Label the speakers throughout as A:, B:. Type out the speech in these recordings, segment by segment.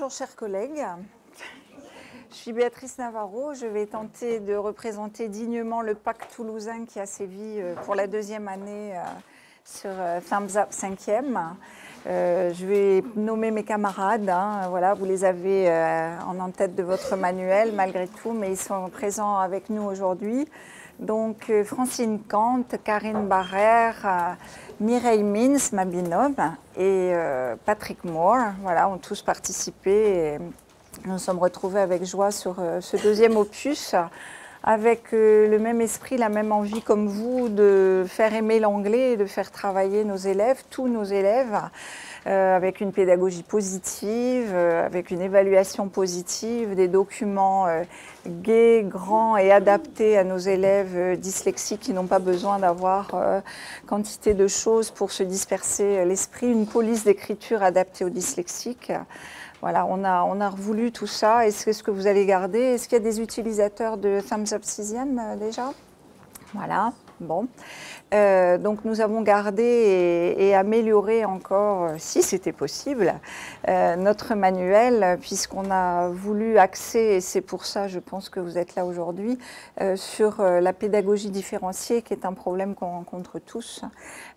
A: Bonjour chers collègues, je suis Béatrice Navarro, je vais tenter de représenter dignement le PAC toulousain qui a sévi pour la deuxième année sur Thumbs Up 5e. Je vais nommer mes camarades, voilà, vous les avez en tête de votre manuel malgré tout, mais ils sont présents avec nous aujourd'hui. Donc Francine Kant, Karine Barrère, Mireille Mins, ma binôme, et Patrick Moore, voilà, ont tous participé. Et nous nous sommes retrouvés avec joie sur ce deuxième opus, avec le même esprit, la même envie comme vous de faire aimer l'anglais et de faire travailler nos élèves, tous nos élèves, avec une pédagogie positive, avec une évaluation positive, des documents gais, grands et adaptés à nos élèves dyslexiques qui n'ont pas besoin d'avoir quantité de choses pour se disperser l'esprit, une police d'écriture adaptée aux dyslexiques. Voilà, on a revoulu tout ça. Est-ce que vous allez garder? Est-ce qu'il y a des utilisateurs de Thumbs Up 6e déjà? Voilà, bon. Donc nous avons gardé et amélioré encore, si c'était possible, notre manuel, puisqu'on a voulu axer, et c'est pour ça je pense que vous êtes là aujourd'hui, sur la pédagogie différenciée, qui est un problème qu'on rencontre tous.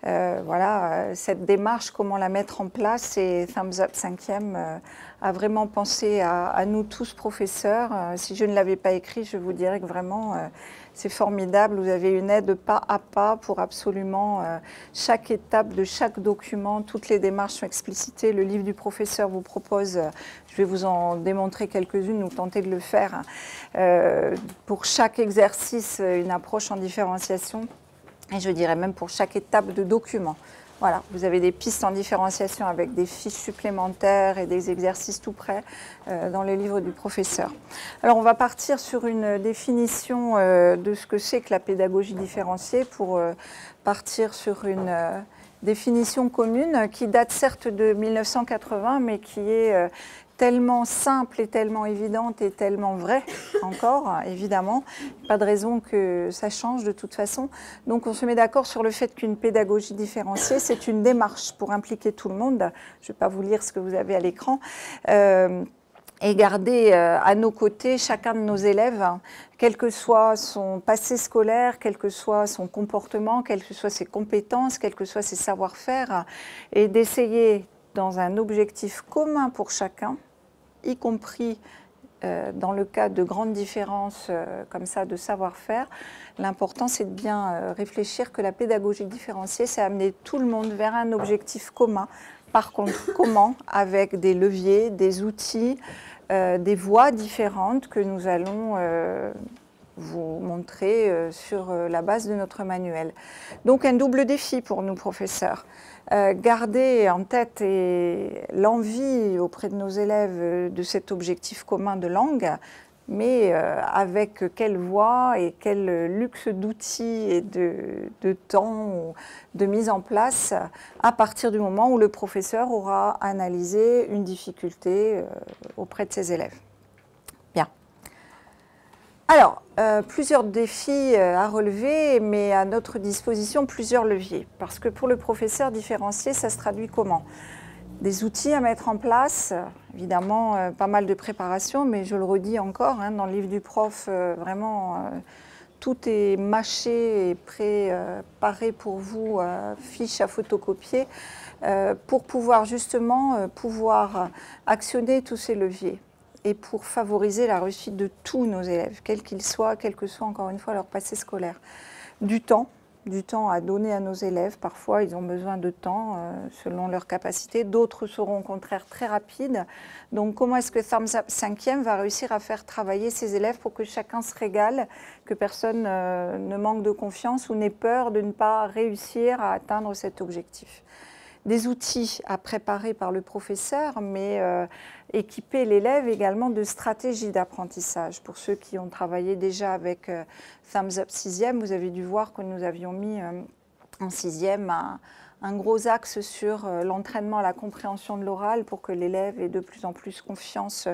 A: Voilà, cette démarche, comment la mettre en place, et Thumbs Up 5e a vraiment pensé à nous tous professeurs. Si je ne l'avais pas écrit, je vous dirais que vraiment c'est formidable. Vous avez une aide pas à pas pour absolument chaque étape de chaque document. Toutes les démarches sont explicitées. Le livre du professeur vous propose, je vais vous en démontrer quelques-unes ou tenter de le faire, pour chaque exercice, une approche en différenciation. Et je dirais même pour chaque étape de document. Voilà, vous avez des pistes en différenciation avec des fiches supplémentaires et des exercices tout prêts dans le livre du professeur. Alors on va partir sur une définition de ce que c'est que la pédagogie différenciée pour partir sur une définition commune qui date certes de 1980 mais qui est tellement simple et tellement évidente et tellement vraie encore, évidemment. Pas de raison que ça change de toute façon. Donc on se met d'accord sur le fait qu'une pédagogie différenciée, c'est une démarche pour impliquer tout le monde. Je ne vais pas vous lire ce que vous avez à l'écran. Et garder à nos côtés chacun de nos élèves, quel que soit son passé scolaire, quel que soit son comportement, quelles que soient ses compétences, quels que soient ses savoir-faire, et d'essayer dans un objectif commun pour chacun, y compris dans le cas de grandes différences comme ça de savoir-faire. L'important, c'est de bien réfléchir que la pédagogie différenciée, c'est amener tout le monde vers un objectif commun. Par contre, comment? Avec des leviers, des outils, des voies différentes que nous allons vous montrer sur la base de notre manuel. Donc un double défi pour nous, professeurs. Garder en tête l'envie auprès de nos élèves de cet objectif commun de langue, mais avec quelle voie et quel luxe d'outils et de temps de mise en place à partir du moment où le professeur aura analysé une difficulté auprès de ses élèves. Bien. Alors, plusieurs défis à relever, mais à notre disposition plusieurs leviers. Parce que pour le professeur différencié, ça se traduit comment? Des outils à mettre en place, évidemment pas mal de préparation, mais je le redis encore, dans le livre du prof, vraiment tout est mâché et préparé pour vous, fiche à photocopier, pour pouvoir justement actionner tous ces leviers et pour favoriser la réussite de tous nos élèves, quels qu'ils soient, quel que soit encore une fois leur passé scolaire. Du temps à donner à nos élèves. Parfois, ils ont besoin de temps selon leurs capacités. D'autres seront au contraire très rapides. Donc, comment est-ce que Thumbs Up 5e va réussir à faire travailler ses élèves pour que chacun se régale, que personne ne manque de confiance ou n'ait peur de ne pas réussir à atteindre cet objectif? Des outils à préparer par le professeur, mais équiper l'élève également de stratégies d'apprentissage. Pour ceux qui ont travaillé déjà avec Thumbs Up 6e, vous avez dû voir que nous avions mis en 6e un gros axe sur l'entraînement à la compréhension de l'oral pour que l'élève ait de plus en plus confiance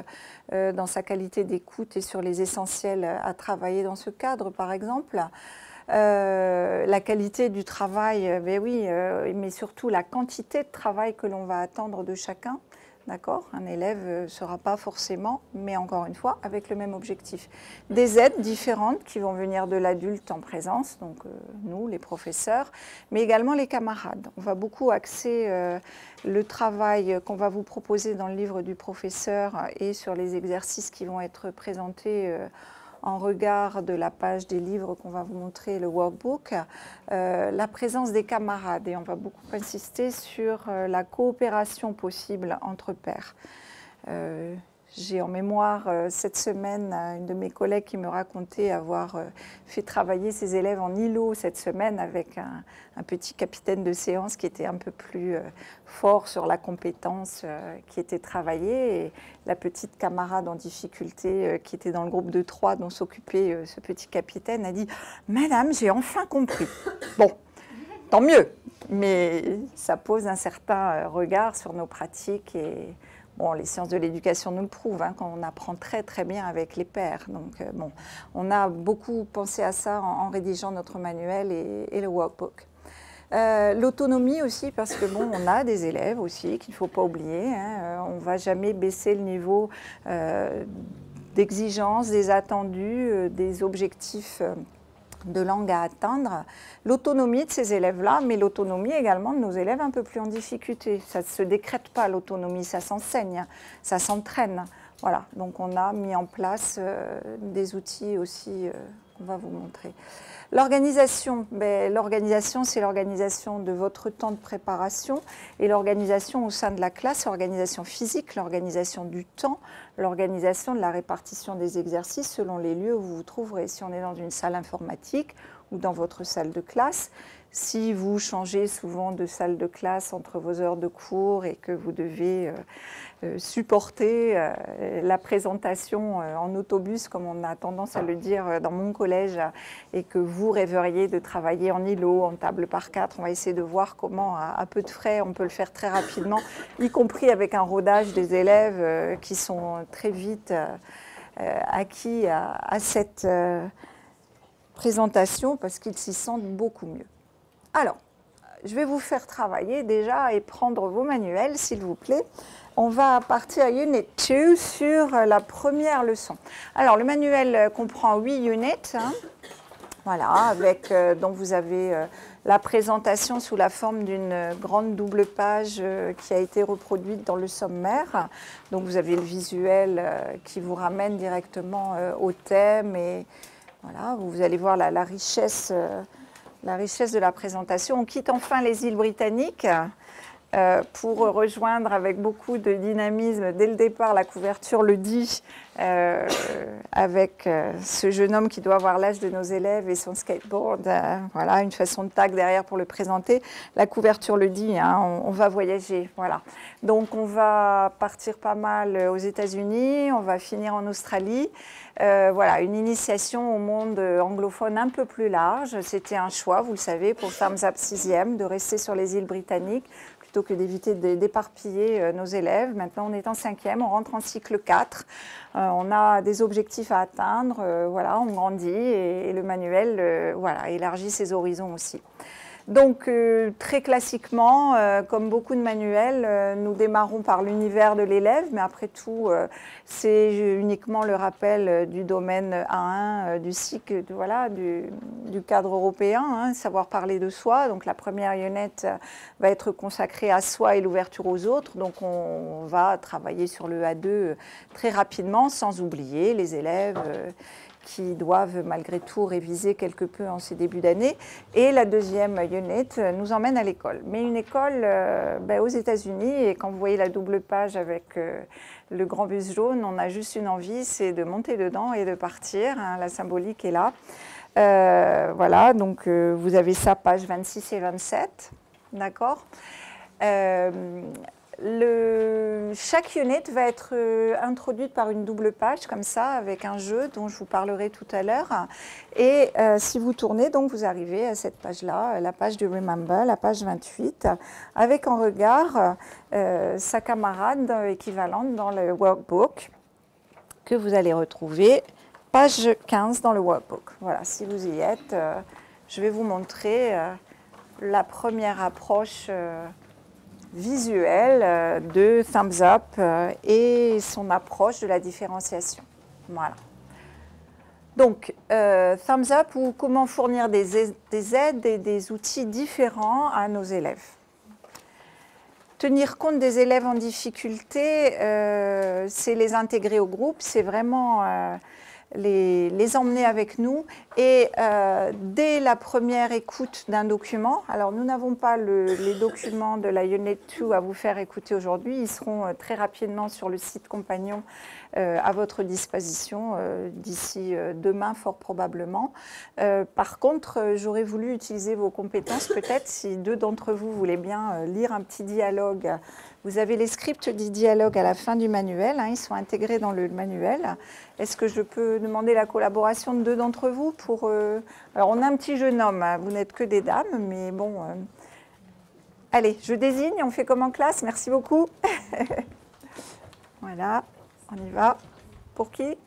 A: dans sa qualité d'écoute et sur les essentiels à travailler dans ce cadre, par exemple. La qualité du travail, ben oui, mais surtout la quantité de travail que l'on va attendre de chacun. d'accord? Un élève ne sera pas forcément, mais encore une fois, avec le même objectif. Des aides différentes qui vont venir de l'adulte en présence, donc nous, les professeurs, mais également les camarades. On va beaucoup axer le travail qu'on va vous proposer dans le livre du professeur et sur les exercices qui vont être présentés en regard de la page des livres qu'on va vous montrer, le workbook, la présence des camarades. Et on va beaucoup insister sur la coopération possible entre pairs. J'ai en mémoire cette semaine une de mes collègues qui me racontait avoir fait travailler ses élèves en îlot cette semaine avec un petit capitaine de séance qui était un peu plus fort sur la compétence qui était travaillée. Et la petite camarade en difficulté qui était dans le groupe de 3 dont s'occupait ce petit capitaine a dit « Madame, j'ai enfin compris ». Bon, tant mieux, mais ça pose un certain regard sur nos pratiques et bon, les sciences de l'éducation nous le prouvent, hein, quand on apprend très très bien avec les pairs. Donc bon, on a beaucoup pensé à ça en rédigeant notre manuel et le workbook. L'autonomie aussi, parce que bon, on a des élèves aussi qu'il ne faut pas oublier. Hein, on ne va jamais baisser le niveau d'exigence, des attendus, des objectifs de langue à atteindre, l'autonomie de ces élèves-là, mais l'autonomie également de nos élèves un peu plus en difficulté. Ça ne se décrète pas, l'autonomie, ça s'enseigne, ça s'entraîne. Voilà, donc on a mis en place des outils aussi qu'on va vous montrer. L'organisation, l'organisation, c'est l'organisation de votre temps de préparation et l'organisation au sein de la classe, l'organisation physique, l'organisation du temps, l'organisation de la répartition des exercices selon les lieux où vous vous trouverez. Si on est dans une salle informatique ou dans votre salle de classe, si vous changez souvent de salle de classe entre vos heures de cours et que vous devez supporter la présentation en autobus, comme on a tendance à le dire dans mon collège, et que vous rêveriez de travailler en îlot, en table par 4, on va essayer de voir comment, à peu de frais, on peut le faire très rapidement, y compris avec un rodage des élèves qui sont très vite acquis à cette présentation parce qu'ils s'y sentent beaucoup mieux. Alors, je vais vous faire travailler déjà et prendre vos manuels, s'il vous plaît. On va partir à Unit 2 sur la première leçon. Alors, le manuel comprend 8 units. Hein. Voilà, avec, dont vous avez la présentation sous la forme d'une grande double page qui a été reproduite dans le sommaire. Donc, vous avez le visuel qui vous ramène directement au thème. Et voilà, vous allez voir la richesse de la présentation. On quitte enfin les îles Britanniques pour rejoindre avec beaucoup de dynamisme dès le départ la couverture le dit avec ce jeune homme qui doit avoir l'âge de nos élèves et son skateboard, voilà, une façon de tag derrière pour le présenter. La couverture le dit, hein, on va voyager, voilà. Donc on va partir pas mal aux États-Unis, on va finir en Australie. Voilà, une initiation au monde anglophone un peu plus large. C'était un choix, vous le savez, pour Thumbs Up 6e, de rester sur les îles britanniques plutôt que d'éviter d'éparpiller nos élèves. Maintenant, on est en 5e, on rentre en cycle 4. On a des objectifs à atteindre, voilà, on grandit et le manuel voilà, élargit ses horizons aussi. Donc, très classiquement, comme beaucoup de manuels, nous démarrons par l'univers de l'élève, mais après tout, c'est uniquement le rappel du domaine A1, du cycle, voilà, du cadre européen, hein, savoir parler de soi. Donc, la première unit va être consacrée à soi et l'ouverture aux autres. Donc, on va travailler sur le A2 très rapidement, sans oublier les élèves qui doivent malgré tout réviser quelque peu en ces débuts d'année. Et la deuxième unit nous emmène à l'école. Mais une école aux États-Unis, et quand vous voyez la double page avec le grand bus jaune, on a juste une envie, c'est de monter dedans et de partir. Hein, la symbolique est là. Voilà, donc vous avez ça, page 26 et 27. D'accord. Chaque unit va être introduite par une double page, comme ça, avec un jeu dont je vous parlerai tout à l'heure. Et si vous tournez, donc, vous arrivez à cette page-là, la page de Remember, la page 28, avec en regard sa camarade équivalente dans le workbook, que vous allez retrouver, page 15 dans le workbook. Voilà, si vous y êtes, je vais vous montrer la première approche visuel de Thumbs Up et son approche de la différenciation. Voilà. Donc, Thumbs Up ou comment fournir des aides et des outils différents à nos élèves. Tenir compte des élèves en difficulté, c'est les intégrer au groupe, c'est vraiment les emmener avec nous. Et dès la première écoute d'un document, alors nous n'avons pas les documents de la Unit 2 à vous faire écouter aujourd'hui, ils seront très rapidement sur le site Compagnon à votre disposition d'ici demain fort probablement. Par contre, j'aurais voulu utiliser vos compétences peut-être si deux d'entre vous voulaient bien lire un petit dialogue. Vous avez les scripts du dialogue à la fin du manuel, hein, ils sont intégrés dans le manuel. Est-ce que je peux demander la collaboration de deux d'entre vous pour... Alors on a un petit jeune homme, hein, vous n'êtes que des dames, mais bon... Allez, je désigne, on fait comme en classe, merci beaucoup. Voilà. On y va. Pour qui?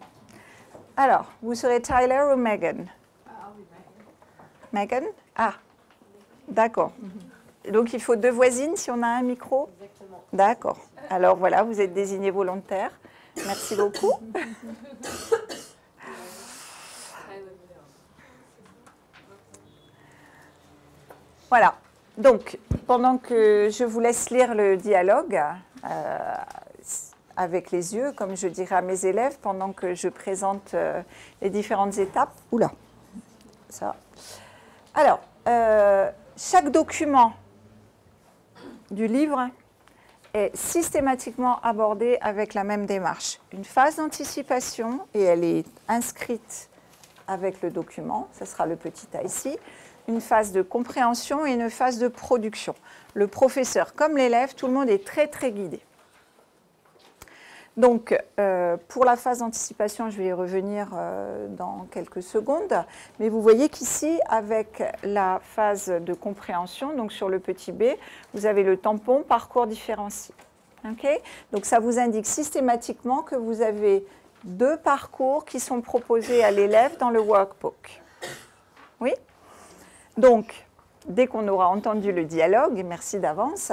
A: Alors, vous serez Tyler ou Megan? Megan. Ah, d'accord. Donc, il faut deux voisines si on a un micro? Exactement. D'accord. Alors, voilà, vous êtes désignés volontaires. Merci beaucoup. Voilà. Donc, pendant que je vous laisse lire le dialogue, avec les yeux, comme je dirais à mes élèves, pendant que je présente les différentes étapes. Oula, ça. Alors, chaque document du livre est systématiquement abordé avec la même démarche. Une phase d'anticipation, et elle est inscrite avec le document, ce sera le petit A ici, une phase de compréhension et une phase de production. Le professeur comme l'élève, tout le monde est très très guidé. Donc, pour la phase d'anticipation, je vais y revenir dans quelques secondes. Mais vous voyez qu'ici, avec la phase de compréhension, donc sur le petit B, vous avez le tampon parcours différencié. Okay? Donc, ça vous indique systématiquement que vous avez deux parcours qui sont proposés à l'élève dans le workbook. Oui? Donc, dès qu'on aura entendu le dialogue, et merci d'avance,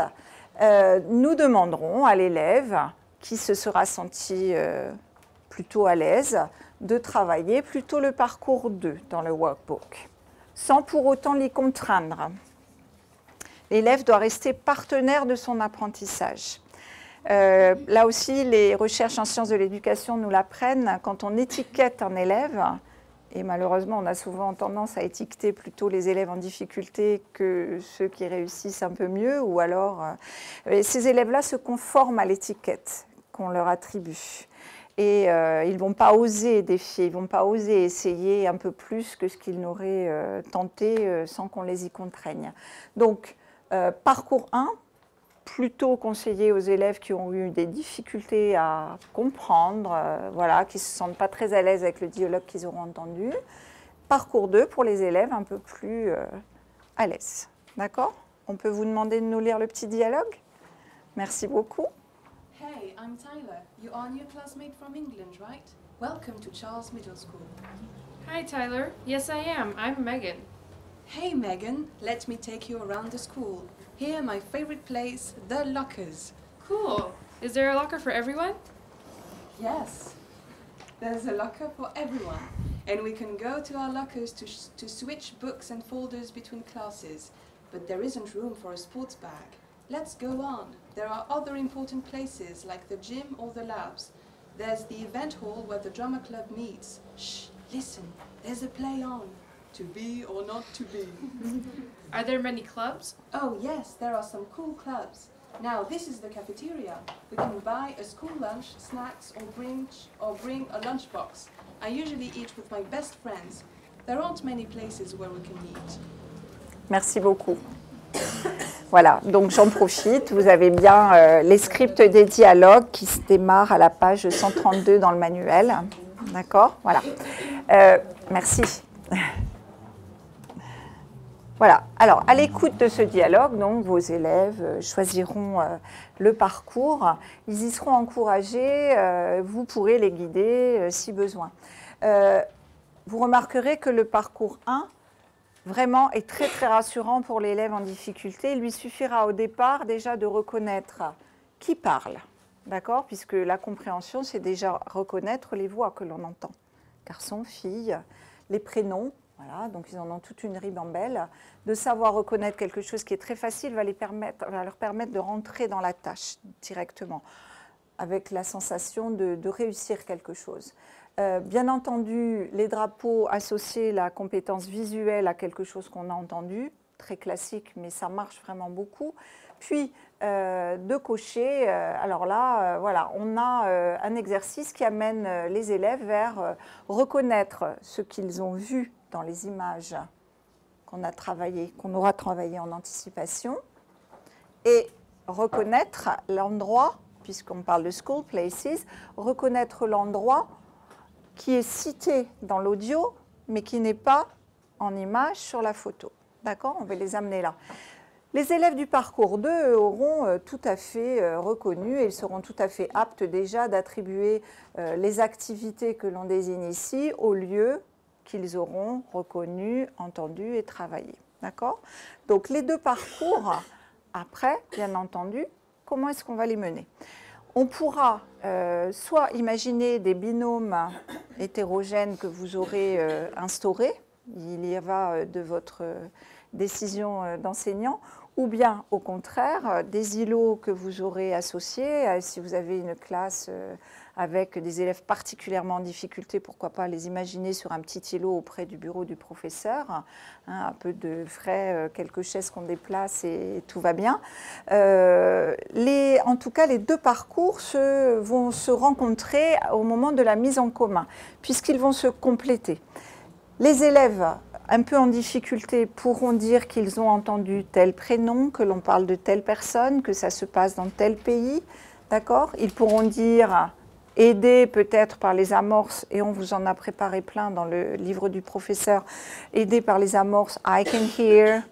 A: nous demanderons à l'élève qui se sera senti plutôt à l'aise, de travailler plutôt le parcours 2 dans le workbook, sans pour autant l'y contraindre. L'élève doit rester partenaire de son apprentissage. Là aussi, les recherches en sciences de l'éducation nous l'apprennent, quand on étiquette un élève, et malheureusement on a souvent tendance à étiqueter plutôt les élèves en difficulté que ceux qui réussissent un peu mieux, ou alors ces élèves-là se conforment à l'étiquette qu'on leur attribue. Et ils ne vont pas oser défier, ils ne vont pas oser essayer un peu plus que ce qu'ils n'auraient tenté sans qu'on les y contraigne. Donc, parcours 1, plutôt conseillé aux élèves qui ont eu des difficultés à comprendre, voilà, qui ne se sentent pas très à l'aise avec le dialogue qu'ils auront entendu. Parcours 2 pour les élèves un peu plus à l'aise. D'accord? On peut vous demander de nous lire le petit dialogue? Merci beaucoup.
B: Hey, I'm Tyler. You are your classmate from England, right? Welcome to Charles Middle School.
C: Hi, Tyler. Yes, I am. I'm Megan.
B: Hey, Megan. Let me take you around the school. Here, my favorite place, the lockers.
C: Cool. Is there a locker for everyone?
B: Yes. There's a locker for everyone. And we can go to our lockers to switch books and folders between classes. But there isn't room for a sports bag. Let's go on. There are other important places like the gym or the labs. There's the event hall where the drama club meets. Shh, listen, there's a play on. To be or not to be.
C: Are there many clubs?
B: Oh yes, there are some cool clubs. Now this is the cafeteria. We can buy a school lunch, snacks, or bring a lunchbox. I usually eat with my best friends. There aren't many places where we can eat.
A: Merci beaucoup. Voilà, donc j'en profite. Vous avez bien les scripts des dialogues qui se démarrent à la page 132 dans le manuel. D'accord? Voilà. Merci. Voilà. Alors, à l'écoute de ce dialogue, donc, vos élèves choisiront le parcours. Ils y seront encouragés. Vous pourrez les guider si besoin. Vous remarquerez que le parcours 1 vraiment est très très rassurant pour l'élève en difficulté. Il lui suffira au départ déjà de reconnaître qui parle, d'accord? Puisque la compréhension, c'est déjà reconnaître les voix que l'on entend. Garçon, fille, les prénoms, voilà, donc ils en ont toute une ribambelle. De savoir reconnaître quelque chose qui est très facile va leur permettre de rentrer dans la tâche directement, avec la sensation de réussir quelque chose. Bien entendu, les drapeaux associés la compétence visuelle à quelque chose qu'on a entendu, très classique, mais ça marche vraiment beaucoup. Puis, de cocher, alors là, voilà, on a un exercice qui amène les élèves vers reconnaître ce qu'ils ont vu dans les images qu'on aura travaillé en anticipation, et reconnaître l'endroit, puisqu'on parle de school places, reconnaître l'endroit qui est cité dans l'audio, mais qui n'est pas en image sur la photo. D'accord? On va les amener là. Les élèves du parcours 2 auront tout à fait reconnu et ils seront tout à fait aptes déjà d'attribuer les activités que l'on désigne ici au lieu qu'ils auront reconnu, entendu et travaillé. D'accord? Donc les deux parcours, après, bien entendu, comment est-ce qu'on va les mener? On pourra soit imaginer des binômes hétérogènes que vous aurez instaurés, il y va de votre décision d'enseignant, ou bien au contraire des îlots que vous aurez associés. Si vous avez une classe avec des élèves particulièrement en difficulté, pourquoi pas les imaginer sur un petit îlot auprès du bureau du professeur, hein, un peu de frais, quelques chaises qu'on déplace et tout va bien. En tout cas, les deux parcours vont se rencontrer au moment de la mise en commun, puisqu'ils vont se compléter. Les élèves un peu en difficulté pourront dire qu'ils ont entendu tel prénom, que l'on parle de telle personne, que ça se passe dans tel pays, d'accord? Ils pourront dire, aidés peut-être par les amorces, et on vous en a préparé plein dans le livre du professeur, aidés par les amorces, I can hear,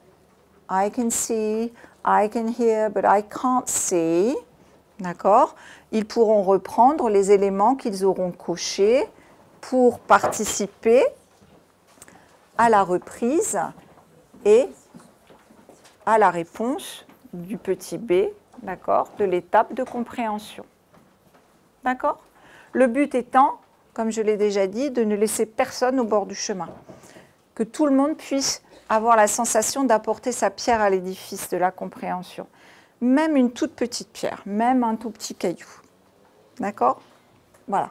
A: I can see, I can hear, but I can't see, d'accord? Ils pourront reprendre les éléments qu'ils auront cochés pour participer à la reprise et à la réponse du petit b, d'accord, de l'étape de compréhension. D'accord? Le but étant, comme je l'ai déjà dit, de ne laisser personne au bord du chemin. Que tout le monde puisse avoir la sensation d'apporter sa pierre à l'édifice de la compréhension. Même une toute petite pierre, même un tout petit caillou. D'accord? Voilà.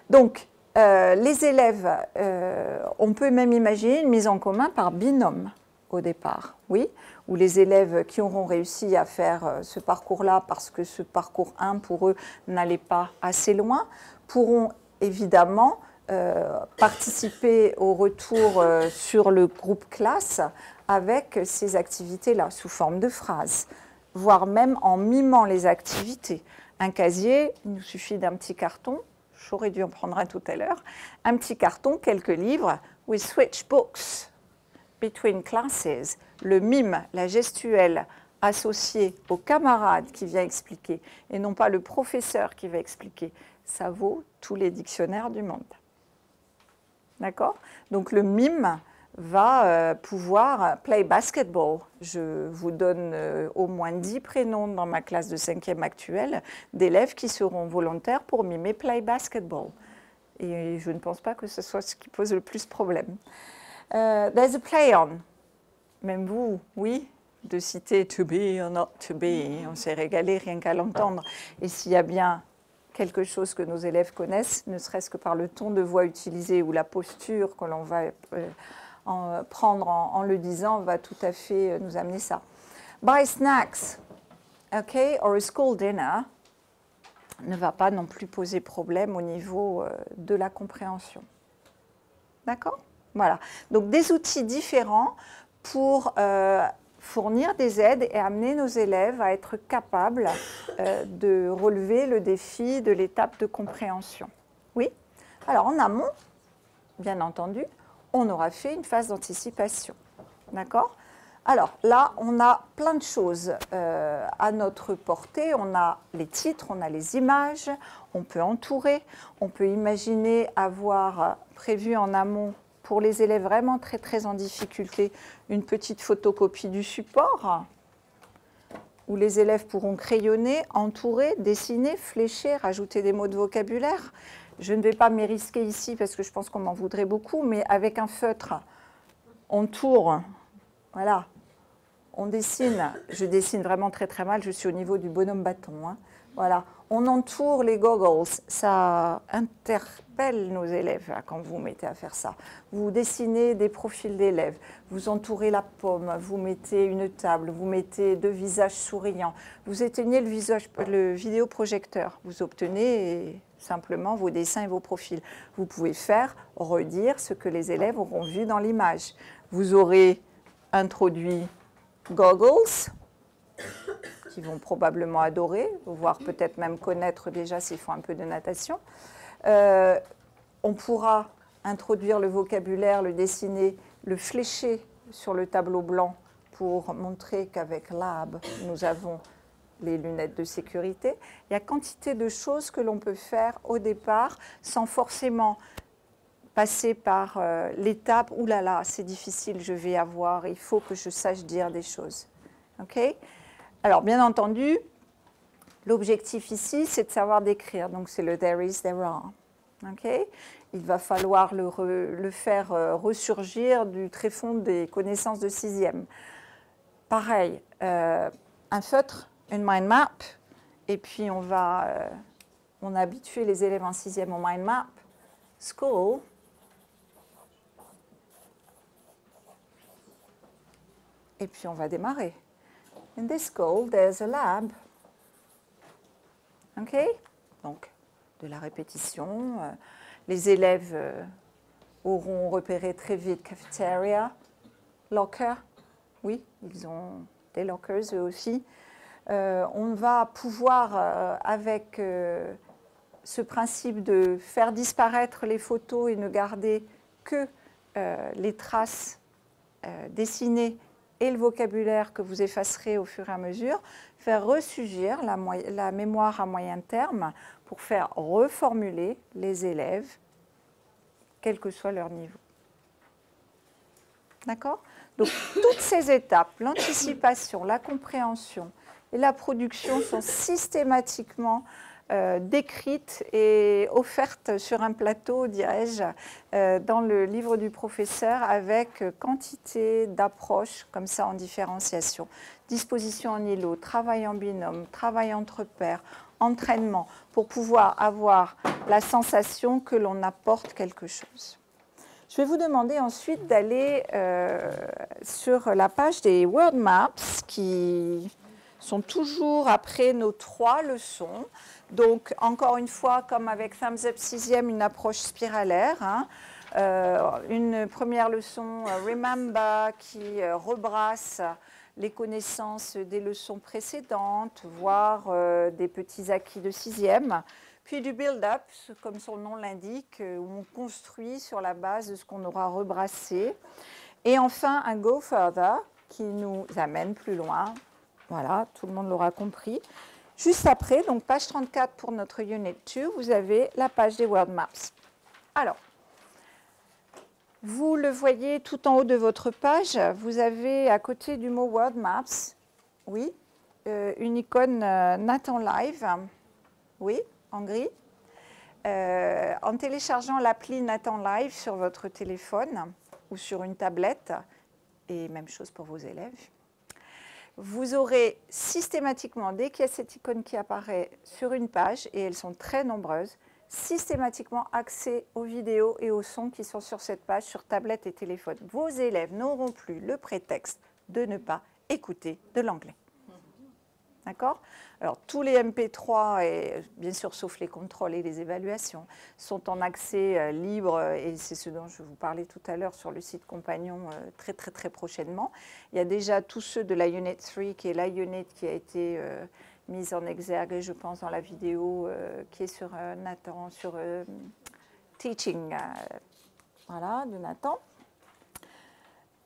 A: Donc, les élèves, on peut même imaginer une mise en commun par binôme au départ, oui, où les élèves qui auront réussi à faire ce parcours-là parce que ce parcours 1 pour eux n'allait pas assez loin, pourront évidemment participer au retour sur le groupe classe avec ces activités-là, sous forme de phrases, voire même en mimant les activités. Un casier, il nous suffit d'un petit carton. J'aurais dû en prendre un tout à l'heure, un petit carton, quelques livres, we switch books between classes, le mime, la gestuelle associée au camarade qui vient expliquer et non pas le professeur qui va expliquer, ça vaut tous les dictionnaires du monde. D'accord? Donc le mime va pouvoir play basketball. Je vous donne au moins 10 prénoms dans ma classe de 5e actuelle d'élèves qui seront volontaires pour mimer play basketball. Et je ne pense pas que ce soit ce qui pose le plus problème. There's a play on. Même vous, oui, de citer to be or not to be. On s'est régalé rien qu'à l'entendre. Et s'il y a bien quelque chose que nos élèves connaissent, ne serait-ce que par le ton de voix utilisé ou la posture que l'on va prendre en le disant, va tout à fait nous amener ça. Buy snacks, okay, or a school dinner, ne va pas non plus poser problème au niveau de la compréhension. D'accord? Voilà. Donc des outils différents pour fournir des aides et amener nos élèves à être capables de relever le défi de l'étape de compréhension. Oui? Alors en amont, bien entendu, on aura fait une phase d'anticipation. D'accord? Alors là, on a plein de choses à notre portée. On a les titres, on a les images, on peut entourer, on peut imaginer avoir prévu en amont pour les élèves vraiment très en difficulté, une petite photocopie du support où les élèves pourront crayonner, entourer, dessiner, flécher, rajouter des mots de vocabulaire. Je ne vais pas m'y risquer ici parce que je pense qu'on m'en voudrait beaucoup, mais avec un feutre, on tourne, voilà, on dessine. Je dessine vraiment très mal, je suis au niveau du bonhomme bâton. Hein. Voilà, on entoure les goggles, ça interpelle nos élèves là, quand vous vous mettez à faire ça. Vous dessinez des profils d'élèves, vous entourez la pomme, vous mettez une table, vous mettez 2 visages souriants, vous éteignez le vidéoprojecteur, vous obtenez simplement vos dessins et vos profils. Vous pouvez faire, redire ce que les élèves auront vu dans l'image. Vous aurez introduit goggles, qui vont probablement adorer, voire peut-être même connaître déjà s'ils font un peu de natation. On pourra introduire le vocabulaire, le dessiner, le flécher sur le tableau blanc pour montrer qu'avec Lab, nous avons les lunettes de sécurité. Il y a quantité de choses que l'on peut faire au départ sans forcément passer par l'étape « Ouh là là, c'est difficile, je vais avoir, il faut que je sache dire des choses. » Okay. Alors, bien entendu, l'objectif ici, c'est de savoir décrire. Donc, c'est le there is, there are. Okay. Il va falloir le faire ressurgir du tréfonds des connaissances de 6e. Pareil, un feutre, une mind map, et puis on a habitué les élèves en 6e au mind map. School. Et puis on va démarrer. In this school, there's a lab. OK? Donc, de la répétition. Les élèves auront repéré très vite cafeteria, locker. Oui, ils ont des lockers eux aussi. On va pouvoir, avec ce principe de faire disparaître les photos et ne garder que les traces dessinées et le vocabulaire que vous effacerez au fur et à mesure, faire ressurgir la mémoire à moyen terme pour faire reformuler les élèves, quel que soit leur niveau. D'accord? Donc, toutes ces étapes, l'anticipation, la compréhension et la production sont systématiquement décrites et offertes sur un plateau, dirais-je, dans le livre du professeur avec quantité d'approches comme ça en différenciation. Disposition en îlot, travail en binôme, travail entre pairs, entraînement, pour pouvoir avoir la sensation que l'on apporte quelque chose. Je vais vous demander ensuite d'aller sur la page des Word Maps qui sont toujours après nos 3 leçons. Donc, encore une fois, comme avec Thumbs Up 6e, une approche spiralaire. Hein. Une première leçon, Remember, qui rebrace les connaissances des leçons précédentes, voire des petits acquis de 6e. Puis du build-up, comme son nom l'indique, où on construit sur la base de ce qu'on aura rebrassé. Et enfin, un Go Further, qui nous amène plus loin. Voilà, tout le monde l'aura compris. Juste après, donc page 34 pour notre Unit 2, vous avez la page des Word Maps. Alors, vous le voyez tout en haut de votre page, vous avez à côté du mot Word Maps, oui, une icône Nathan Live, oui, en gris. En téléchargeant l'appli Nathan Live sur votre téléphone ou sur une tablette, et même chose pour vos élèves, vous aurez systématiquement, dès qu'il y a cette icône qui apparaît sur une page, et elles sont très nombreuses, systématiquement accès aux vidéos et aux sons qui sont sur cette page, sur tablette et téléphone. Vos élèves n'auront plus le prétexte de ne pas écouter de l'anglais. D'accord? Alors, tous les MP3, et bien sûr, sauf les contrôles et les évaluations, sont en accès libre, et c'est ce dont je vous parlais tout à l'heure sur le site Compagnon très prochainement. Il y a déjà tous ceux de la Unit 3, qui est la unit qui a été mise en exergue, je pense, dans la vidéo qui est sur Nathan, sur Teaching, voilà, de Nathan.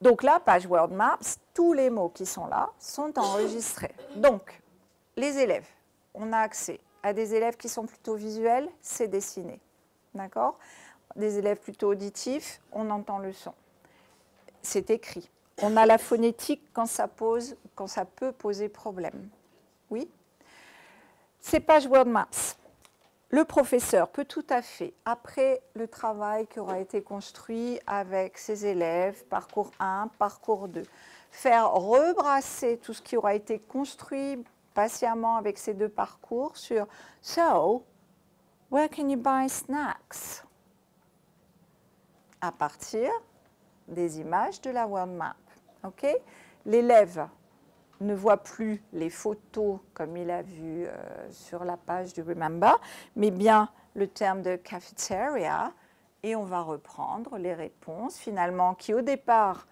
A: Donc là, page Word Maps, tous les mots qui sont là sont enregistrés. Donc, les élèves, on a accès à des élèves qui sont plutôt visuels, c'est dessiné. D'accord? des élèves plutôt auditifs, on entend le son. C'est écrit. On a la phonétique quand ça peut poser problème. Oui? Ces pages World Maps. Le professeur peut tout à fait, après le travail qui aura été construit avec ses élèves, parcours 1, parcours 2, faire rebrasser tout ce qui aura été construit patiemment avec ces deux parcours sur « So, where can you buy snacks ?» à partir des images de la World Map. Okay? L'élève ne voit plus les photos comme il a vu sur la page du Remember, mais bien le terme de cafeteria, et on va reprendre les réponses finalement qui au départ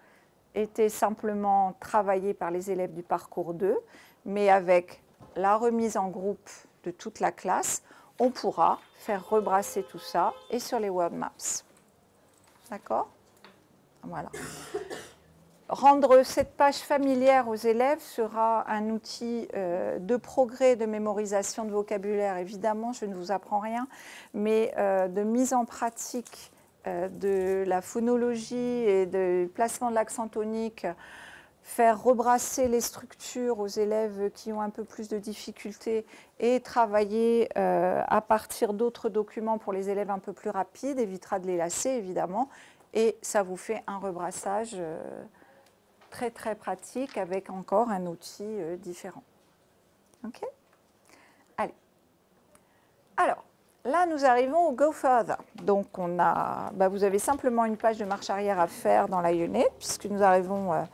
A: étaient simplement travaillées par les élèves du parcours 2, mais avec la remise en groupe de toute la classe, on pourra faire rebrasser tout ça et sur les World Maps. D'accord? Voilà. Rendre cette page familière aux élèves sera un outil de progrès, de mémorisation de vocabulaire. Évidemment, je ne vous apprends rien, mais de mise en pratique de la phonologie et du placement de l'accent tonique, faire rebrasser les structures aux élèves qui ont un peu plus de difficultés et travailler à partir d'autres documents pour les élèves un peu plus rapides, évitera de les lasser, évidemment, et ça vous fait un rebrassage très très pratique avec encore un outil différent. OK? Allez. Alors, là nous arrivons au Go Further. Donc on a, vous avez simplement une page de marche arrière à faire dans la unit puisque nous arrivons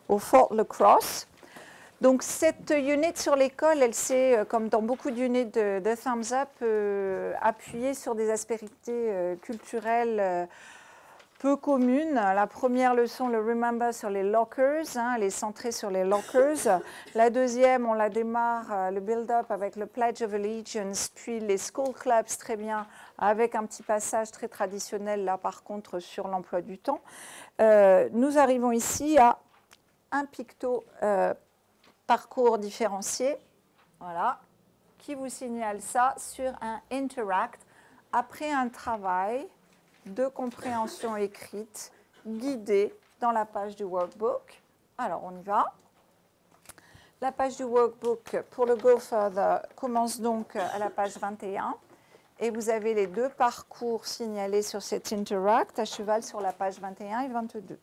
A: au Fort Lacrosse. Donc cette unit sur l'école, elle s'est, comme dans beaucoup d'units de Thumbs Up, appuyée sur des aspérités culturelles peu communes. La première leçon, le Remember sur les lockers, elle est centrée sur les lockers. La deuxième, on la démarre, le build-up avec le Pledge of Allegiance, puis les school clubs, très bien, avec un petit passage très traditionnel, là par contre, sur l'emploi du temps. Nous arrivons ici à un picto parcours différencié, voilà, qui vous signale ça sur un Interact après un travail de compréhension écrite guidée dans la page du workbook. Alors, on y va. La page du workbook pour le Go Further commence donc à la page 21 et vous avez les deux parcours signalés sur cet Interact à cheval sur la page 21 et 22.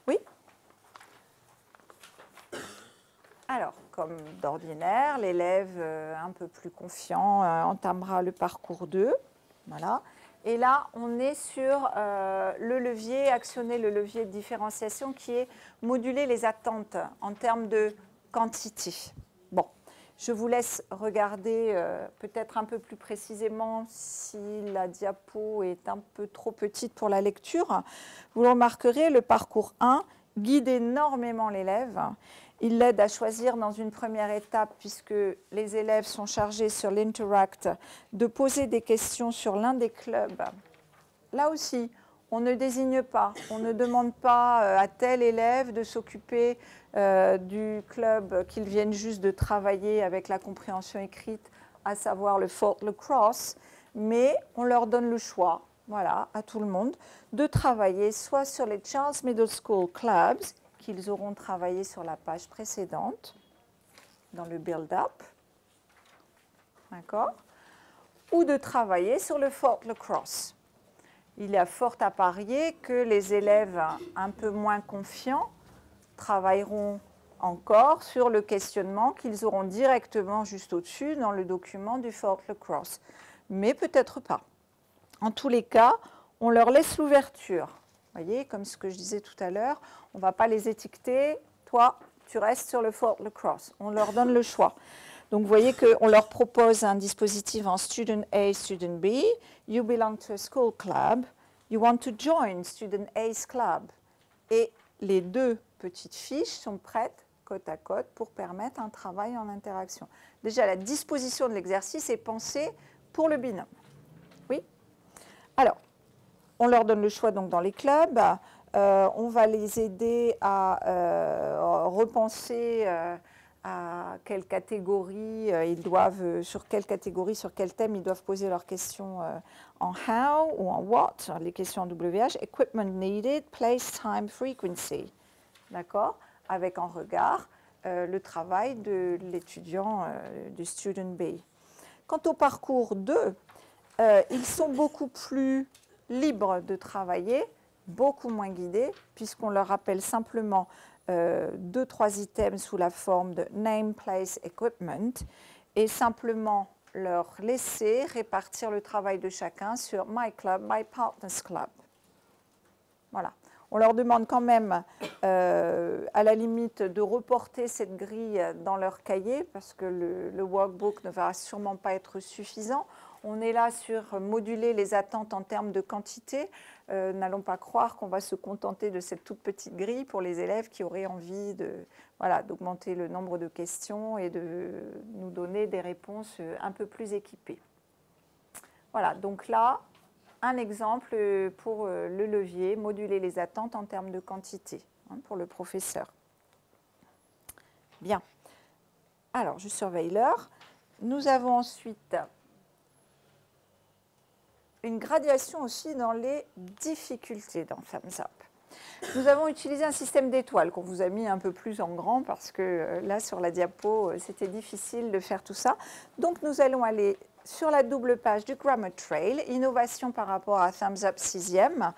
A: Oui? Alors, comme d'ordinaire, l'élève un peu plus confiant entamera le parcours 2. Voilà. Et là, on est sur le levier, actionner le levier de différenciation qui est moduler les attentes en termes de quantité. Bon, je vous laisse regarder peut-être un peu plus précisément si la diapo est un peu trop petite pour la lecture. Vous le remarquerez, le parcours 1 guide énormément l'élève. Il l'aide à choisir dans une première étape, puisque les élèves sont chargés sur l'Interact, de poser des questions sur l'un des clubs. Là aussi, on ne désigne pas, on ne demande pas à tel élève de s'occuper du club qu'ils viennent juste de travailler avec la compréhension écrite, à savoir le Fort Lacrosse, mais on leur donne le choix, voilà, à tout le monde, de travailler soit sur les Charles Middle School Clubs, qu'ils auront travaillé sur la page précédente, dans le build-up, d'accord, ou de travailler sur le Fort Lacrosse. Il y a fort à parier que les élèves un peu moins confiants travailleront encore sur le questionnement qu'ils auront directement juste au-dessus dans le document du Fort Lacrosse. Mais peut-être pas. En tous les cas, on leur laisse l'ouverture. Vous voyez, comme ce que je disais tout à l'heure, on ne va pas les étiqueter. Toi, tu restes sur le Fort Lacrosse. On leur donne le choix. Donc, vous voyez qu'on leur propose un dispositif en Student A, Student B. You belong to a school club. You want to join Student A's club. Et les deux petites fiches sont prêtes côte à côte pour permettre un travail en interaction. Déjà, la disposition de l'exercice est pensée pour le binôme. Oui? Alors, on leur donne le choix donc dans les clubs. On va les aider à repenser à quelle catégorie sur quelle catégorie, sur quel thème ils doivent poser leurs questions en how ou en what, les questions en WH, equipment needed, place, time, frequency, d'accord, avec en regard le travail de l'étudiant du student B. Quant au parcours 2, ils sont beaucoup plus libres de travailler, beaucoup moins guidés, puisqu'on leur rappelle simplement 2-3 items sous la forme de name, place, equipment, et simplement leur laisser répartir le travail de chacun sur my club, my partner's club. Voilà. On leur demande quand même, à la limite, de reporter cette grille dans leur cahier, parce que le workbook ne va sûrement pas être suffisant. On est là sur moduler les attentes en termes de quantité. N'allons pas croire qu'on va se contenter de cette toute petite grille pour les élèves qui auraient envie d'augmenter le nombre de questions et de nous donner des réponses un peu plus équipées. Voilà, donc là, un exemple pour le levier, moduler les attentes en termes de quantité pour le professeur. Bien. Alors, je surveille l'heure. Nous avons ensuite une graduation aussi dans les difficultés dans Thumbs Up. Nous avons utilisé un système d'étoiles qu'on vous a mis un peu plus en grand parce que là, sur la diapo, c'était difficile de faire tout ça. Donc, nous allons aller sur la double page du Grammar Trail, innovation par rapport à Thumbs Up 6e.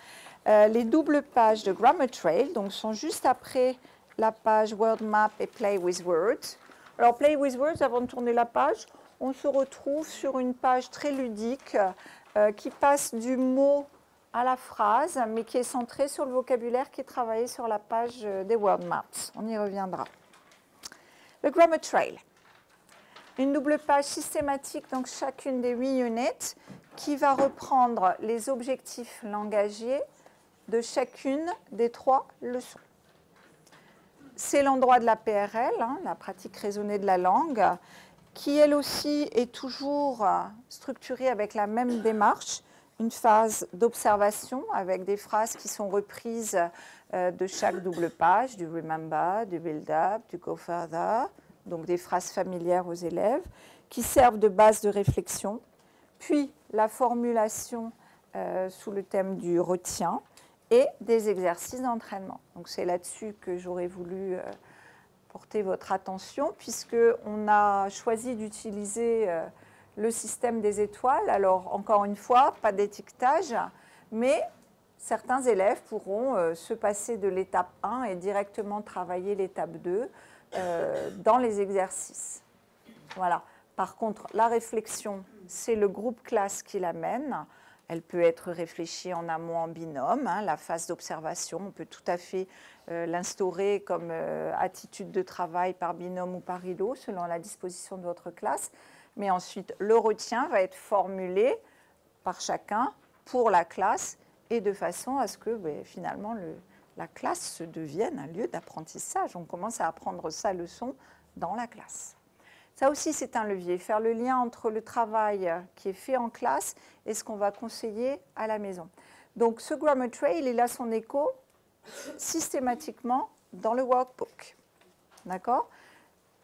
A: Les doubles pages de Grammar Trail donc, sont juste après la page Word Map et Play with Words. Alors, Play with Words, avant de tourner la page, on se retrouve sur une page très ludique qui passe du mot à la phrase, mais qui est centrée sur le vocabulaire qui est travaillé sur la page des Word Maps. On y reviendra. Le Grammar Trail. Une double page systématique, donc chacune des 8 units, qui va reprendre les objectifs langagiers de chacune des 3 leçons. C'est l'endroit de la PRL, la pratique raisonnée de la langue, qui elle aussi est toujours structurée avec la même démarche, une phase d'observation avec des phrases qui sont reprises de chaque double page, du remember, du build up, du go further, donc des phrases familières aux élèves, qui servent de base de réflexion, puis la formulation sous le thème du retien et des exercices d'entraînement. Donc c'est là-dessus que j'aurais voulu porter votre attention, puisqu'on a choisi d'utiliser le système des étoiles. Alors, encore une fois, pas d'étiquetage, mais certains élèves pourront se passer de l'étape 1 et directement travailler l'étape 2 dans les exercices. Voilà. Par contre, la réflexion, c'est le groupe classe qui l'amène. Elle peut être réfléchie en amont en binôme, la phase d'observation. On peut tout à fait l'instaurer comme attitude de travail par binôme ou par îlot, selon la disposition de votre classe. Mais ensuite, le retien va être formulé par chacun pour la classe et de façon à ce que finalement la classe se devienne un lieu d'apprentissage. On commence à apprendre sa leçon dans la classe. Ça aussi, c'est un levier, faire le lien entre le travail qui est fait en classe et ce qu'on va conseiller à la maison. Donc, ce Grammar Trail, il a son écho systématiquement dans le workbook. D'accord ?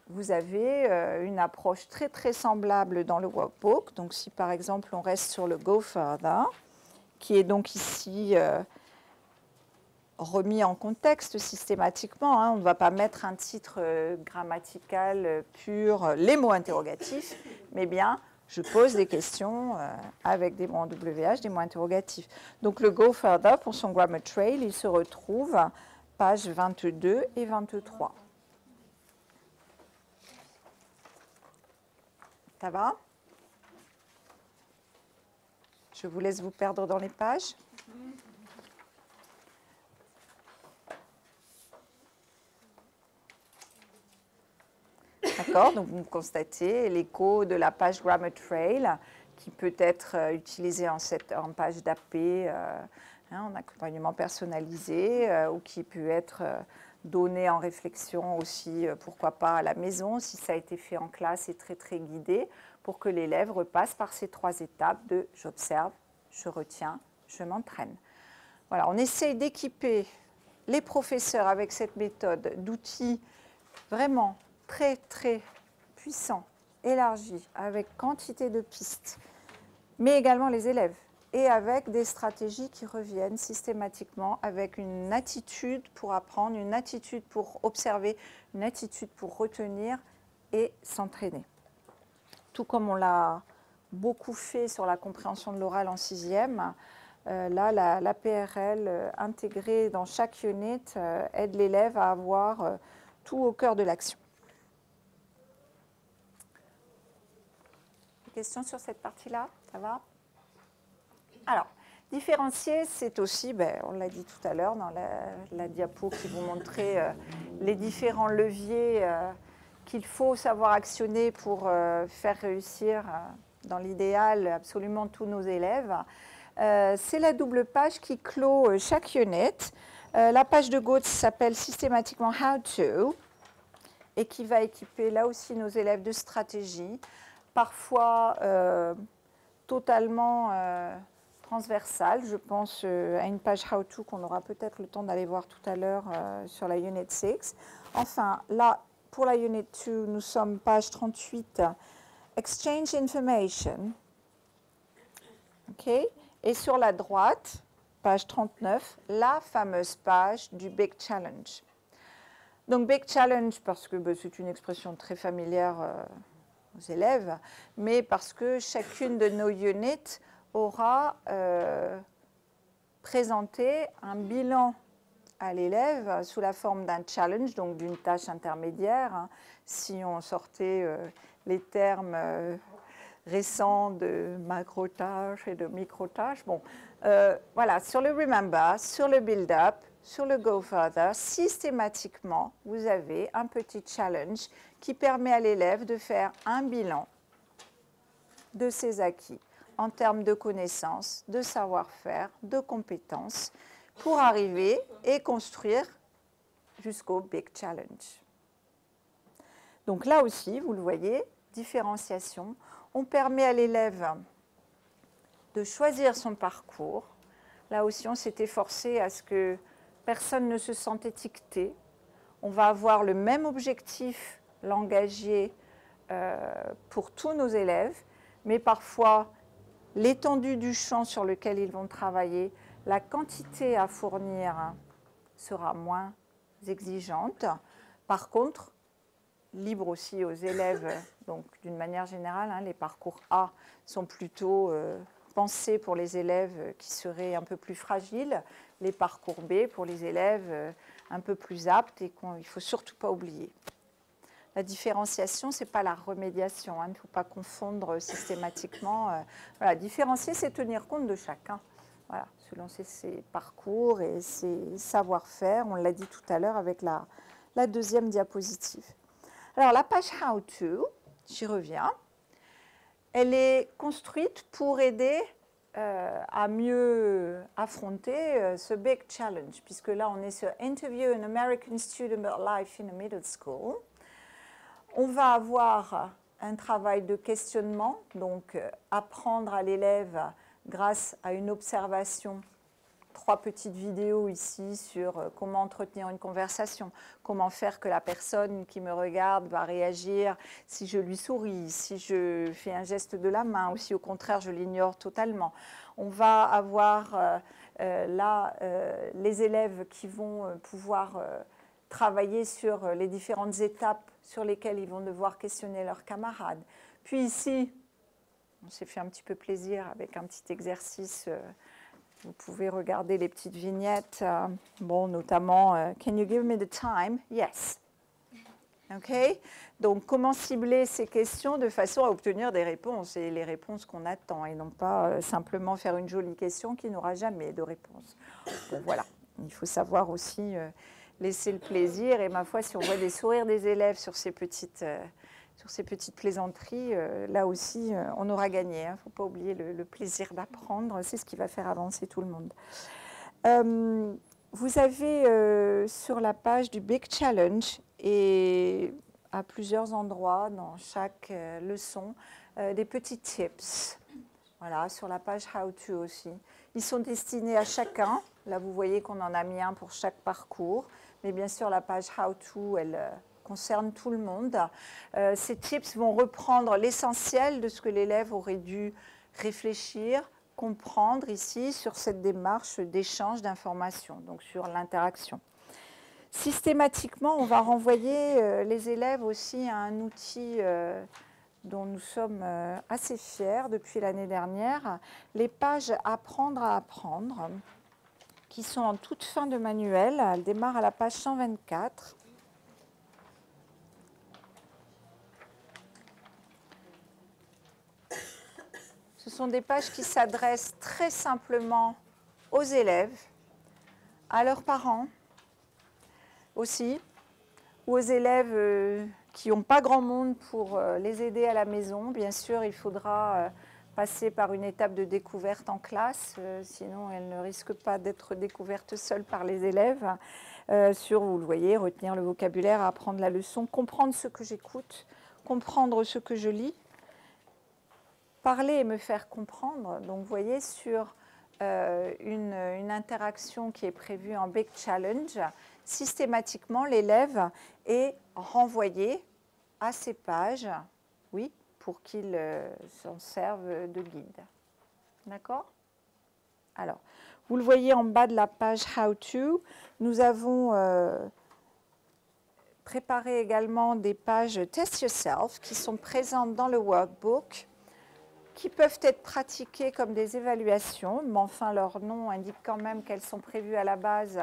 A: Vous avez une approche très, très semblable dans le workbook. Donc, si par exemple, on reste sur le Go Further, qui est donc ici remis en contexte systématiquement. On ne va pas mettre un titre grammatical pur, les mots interrogatifs, mais bien, je pose des questions avec des mots en WH, des mots interrogatifs. Donc, le Go Further, pour son Grammar Trail, il se retrouve pages 22 et 23. Ça va ? Je vous laisse vous perdre dans les pages. D'accord, donc vous constatez l'écho de la page Grammar Trail qui peut être utilisée en page d'AP, en accompagnement personnalisé, ou qui peut être donnée en réflexion aussi, pourquoi pas à la maison, si ça a été fait en classe et très très guidé, pour que l'élève repasse par ces 3 étapes de j'observe, je retiens, je m'entraîne. Voilà, on essaye d'équiper les professeurs avec cette méthode d'outils vraiment très très puissant, élargi, avec quantité de pistes, mais également les élèves, et avec des stratégies qui reviennent systématiquement, avec une attitude pour apprendre, une attitude pour observer, une attitude pour retenir et s'entraîner. Tout comme on l'a beaucoup fait sur la compréhension de l'oral en 6e, là, la PRL intégrée dans chaque unit aide l'élève à avoir tout au cœur de l'action. Questions sur cette partie-là? Ça va? Alors, différencier, c'est aussi, on l'a dit tout à l'heure dans la diapo qui vous montrait les différents leviers qu'il faut savoir actionner pour faire réussir, dans l'idéal, absolument tous nos élèves. C'est la double page qui clôt chaque unit. La page de gauche s'appelle systématiquement How to et qui va équiper là aussi nos élèves de stratégie, parfois totalement transversale. Je pense à une page How to qu'on aura peut-être le temps d'aller voir tout à l'heure sur la Unit 6. Enfin, là, pour la Unit 2, nous sommes page 38, Exchange Information. Okay. Et sur la droite, page 39, la fameuse page du Big Challenge. Donc Big Challenge parce que c'est une expression très familière aux élèves, mais parce que chacune de nos units aura présenté un bilan à l'élève sous la forme d'un challenge, donc d'une tâche intermédiaire, hein, si on sortait les termes récents de macro-tâches et de micro-tâches. Bon, voilà, sur le Remember, sur le Build-up, sur le Go Further, systématiquement, vous avez un petit challenge qui permet à l'élève de faire un bilan de ses acquis en termes de connaissances, de savoir-faire, de compétences, pour arriver et construire jusqu'au Big Challenge. Donc là aussi, vous le voyez, différenciation. On permet à l'élève de choisir son parcours. Là aussi, on s'est efforcé à ce que personne ne se sente étiqueté. On va avoir le même objectif langagier pour tous nos élèves, mais parfois l'étendue du champ sur lequel ils vont travailler, la quantité à fournir sera moins exigeante. Par contre, libre aussi aux élèves, donc d'une manière générale, hein, les parcours A sont plutôt pensés pour les élèves qui seraient un peu plus fragiles, les parcours B pour les élèves un peu plus aptes et qu'il ne faut surtout pas oublier. La différenciation, ce n'est pas la remédiation, hein, il ne faut pas confondre systématiquement. Voilà, différencier, c'est tenir compte de chacun. Voilà, selon ses parcours et ses savoir-faire, on l'a dit tout à l'heure avec la deuxième diapositive. Alors la page How to, j'y reviens, elle est construite pour aider à mieux affronter ce Big Challenge, puisque là on est sur Interview an American Student About Life in a Middle School. On va avoir un travail de questionnement, donc apprendre à l'élève grâce à une observation, 3 petites vidéos ici sur comment entretenir une conversation, comment faire que la personne qui me regarde va réagir si je lui souris, si je fais un geste de la main ou si au contraire je l'ignore totalement. On va avoir là les élèves qui vont pouvoir travailler sur les différentes étapes sur lesquelles ils vont devoir questionner leurs camarades. Puis ici, on s'est fait un petit peu plaisir avec un petit exercice. Vous pouvez regarder les petites vignettes, bon, notamment Can you give me the time? Yes. OK. Donc, comment cibler ces questions de façon à obtenir des réponses et les réponses qu'on attend et non pas simplement faire une jolie question qui n'aura jamais de réponse. Bon, voilà. Il faut savoir aussi laisser le plaisir et ma foi, si on voit des sourires des élèves sur ces petites plaisanteries, là aussi, on aura gagné. Il ne faut pas oublier le plaisir d'apprendre. C'est ce qui va faire avancer tout le monde. Vous avez sur la page du Big Challenge et à plusieurs endroits dans chaque leçon des petits tips. Voilà, sur la page How to aussi. Ils sont destinés à chacun. Là, vous voyez qu'on en a mis un pour chaque parcours. Mais bien sûr, la page How to, elle concerne tout le monde. Ces tips vont reprendre l'essentiel de ce que l'élève aurait dû réfléchir, comprendre ici sur cette démarche d'échange d'informations, donc sur l'interaction. Systématiquement, on va renvoyer les élèves aussi à un outil dont nous sommes assez fiers depuis l'année dernière, les pages Apprendre à apprendre, qui sont en toute fin de manuel. Elles démarrent à la page 124. Ce sont des pages qui s'adressent très simplement aux élèves, à leurs parents aussi, ou aux élèves qui n'ont pas grand monde pour les aider à la maison. Bien sûr, il faudra passer par une étape de découverte en classe, sinon elle ne risque pas d'être découverte seule par les élèves. Vous le voyez, retenir le vocabulaire, apprendre la leçon, comprendre ce que j'écoute, comprendre ce que je lis, parler et me faire comprendre. Donc, vous voyez, sur une interaction qui est prévue en Big Challenge, systématiquement, l'élève est renvoyé à ces pages, oui, pour qu'il s'en serve de guide. D'accord? Alors, vous le voyez en bas de la page How to, nous avons préparé également des pages Test Yourself qui sont présentes dans le workbook, qui peuvent être pratiquées comme des évaluations, mais enfin leur nom indique quand même qu'elles sont prévues à la base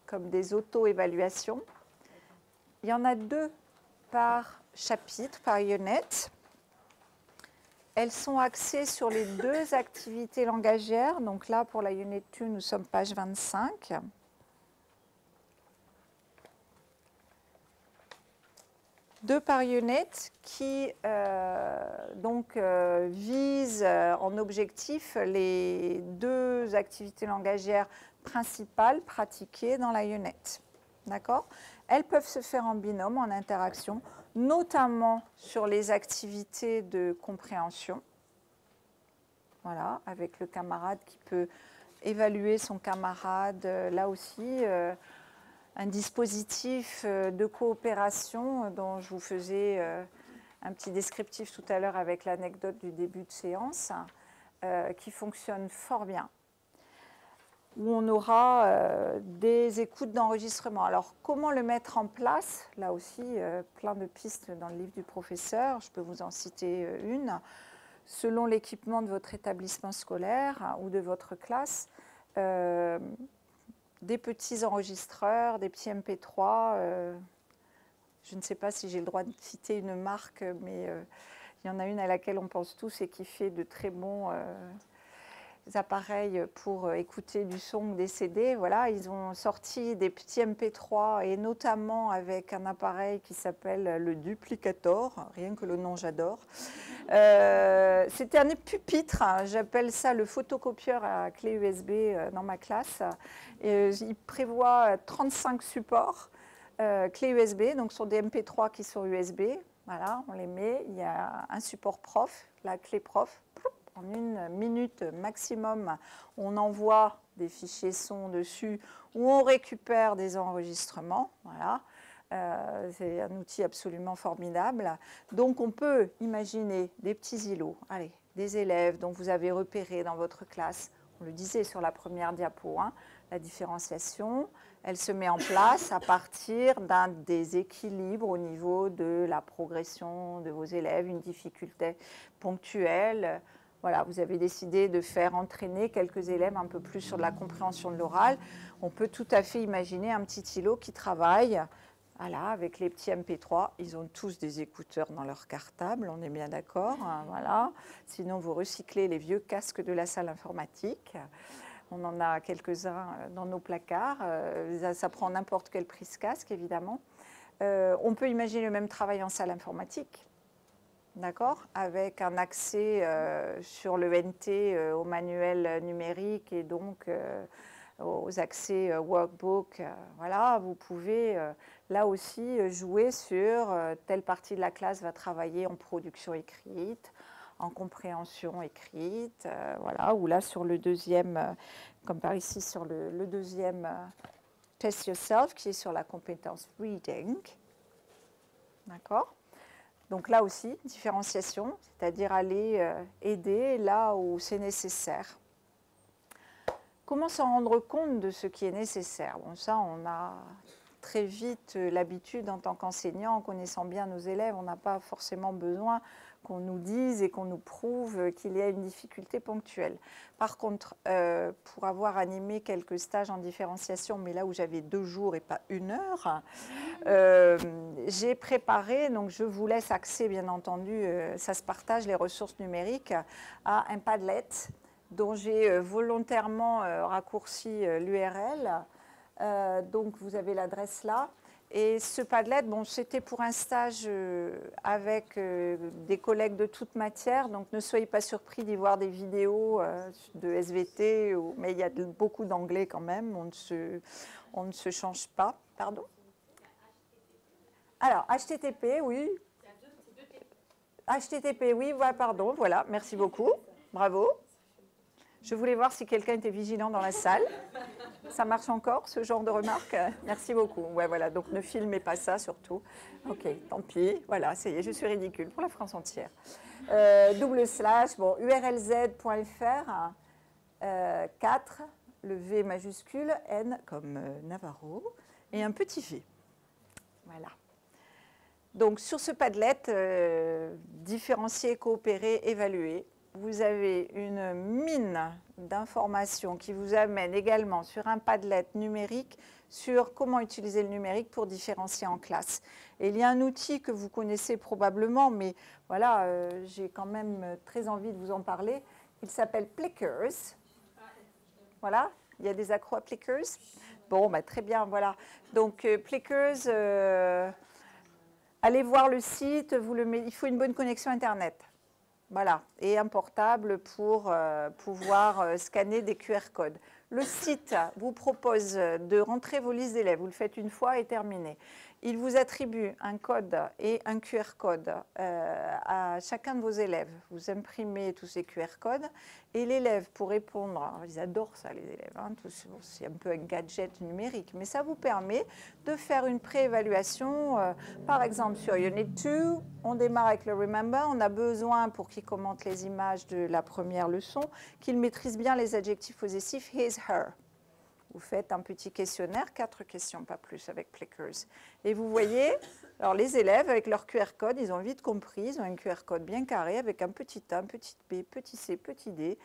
A: comme des auto-évaluations. Il y en a 2 par chapitre, par unit. Elles sont axées sur les 2 activités langagières. Donc là, pour la unit 2, nous sommes page 25. Deux par unit qui visent en objectif les 2 activités langagières principales pratiquées dans la unit. D'accord? Elles peuvent se faire en binôme, en interaction, notamment sur les activités de compréhension. Voilà, avec le camarade qui peut évaluer son camarade, là aussi. Un dispositif de coopération dont je vous faisais un petit descriptif tout à l'heure avec l'anecdote du début de séance, qui fonctionne fort bien, où on aura des écoutes d'enregistrement. Alors, comment le mettre en place? Là aussi, plein de pistes dans le livre du professeur. Je peux vous en citer une. Selon l'équipement de votre établissement scolaire ou de votre classe, des petits enregistreurs, des petits MP3. Je ne sais pas si j'ai le droit de citer une marque, mais il y en a une à laquelle on pense tous et qui fait de très bons appareils pour écouter du son ou des CD. Voilà, ils ont sorti des petits MP3 et notamment avec un appareil qui s'appelle le Duplicator. Rien que le nom, j'adore. C'était un pupitre, hein, j'appelle ça le photocopieur à clé USB dans ma classe. Il prévoit 35 supports clé USB, donc ce sont des MP3 qui sont USB. Voilà, on les met. Il y a un support prof, la clé prof. En 1 minute maximum, on envoie des fichiers son dessus ou on récupère des enregistrements. Voilà. C'est un outil absolument formidable. Donc, on peut imaginer des petits îlots. Allez, des élèves dont vous avez repéré dans votre classe, on le disait sur la première diapo, hein, la différenciation, elle se met en place à partir d'un déséquilibre au niveau de la progression de vos élèves, une difficulté ponctuelle. Voilà, vous avez décidé de faire entraîner quelques élèves un peu plus sur de la compréhension de l'oral. On peut tout à fait imaginer un petit îlot qui travaille. Voilà, avec les petits MP3, ils ont tous des écouteurs dans leur cartable, on est bien d'accord. Hein, voilà. Sinon, vous recyclez les vieux casques de la salle informatique. On en a quelques-uns dans nos placards. Ça prend n'importe quelle prise casque, évidemment. On peut imaginer le même travail en salle informatique, d'accord, avec un accès sur le NT au manuel numérique et donc aux accès workbook. Voilà, vous pouvez là aussi jouer sur telle partie de la classe va travailler en production écrite, en compréhension écrite, voilà, ou là sur le deuxième, comme par ici sur le deuxième Test Yourself, qui est sur la compétence Reading. D'accord? Donc là aussi, différenciation, c'est-à-dire aller aider là où c'est nécessaire. Comment s'en rendre compte de ce qui est nécessaire? Bon, ça, on a très vite l'habitude en tant qu'enseignant, en connaissant bien nos élèves, on n'a pas forcément besoin qu'on nous dise et qu'on nous prouve qu'il y a une difficulté ponctuelle. Par contre, pour avoir animé quelques stages en différenciation, mais là où j'avais 2 jours et pas 1 heure, j'ai préparé, donc je vous laisse accès bien entendu, ça se partage les ressources numériques, à un Padlet dont j'ai volontairement raccourci l'URL. Donc vous avez l'adresse là. Et ce Padlet, bon, c'était pour un stage avec des collègues de toute matière, donc ne soyez pas surpris d'y voir des vidéos de SVT, mais il y a beaucoup d'anglais quand même, on ne se change pas. Pardon? Alors, HTTP, oui. HTTP, oui, voilà, pardon, voilà, merci beaucoup, bravo. Je voulais voir si quelqu'un était vigilant dans la salle. Ça marche encore, ce genre de remarques? Merci beaucoup. Ouais, voilà, donc ne filmez pas ça surtout. Ok, tant pis. Voilà, ça y est, je suis ridicule pour la France entière. /, bon, urlz.fr, 4, le V majuscule, N comme Navarro, et un petit V. Voilà. Donc, sur ce Padlet, différencier, coopérer, évaluer, vous avez une mine d'informations qui vous amène également sur un Padlet numérique sur comment utiliser le numérique pour différencier en classe. Et il y a un outil que vous connaissez probablement, mais voilà, j'ai quand même très envie de vous en parler. Il s'appelle Plickers. Voilà, il y a des accros à Plickers. Bon, bah, très bien, voilà. Donc, Plickers, allez voir le site, il faut une bonne connexion Internet. Voilà, et un portable pour pouvoir scanner des QR codes. Le site vous propose de rentrer vos listes d'élèves. Vous le faites une fois et terminé. Il vous attribue un code et un QR code à chacun de vos élèves. Vous imprimez tous ces QR codes et l'élève, pour répondre, alors ils adorent ça les élèves, hein, c'est un peu un gadget numérique, mais ça vous permet de faire une préévaluation. Par exemple, sur Unit 2, on démarre avec le Remember. On a besoin, pour qu'il commente les images de la première leçon, qu'il maîtrise bien les adjectifs possessifs his, her. Vous faites un petit questionnaire, 4 questions, pas plus, avec Plickers. Et vous voyez, alors les élèves, avec leur QR code, ils ont vite compris, ils ont un QR code bien carré avec un petit A, un petit B, petit C, petit D.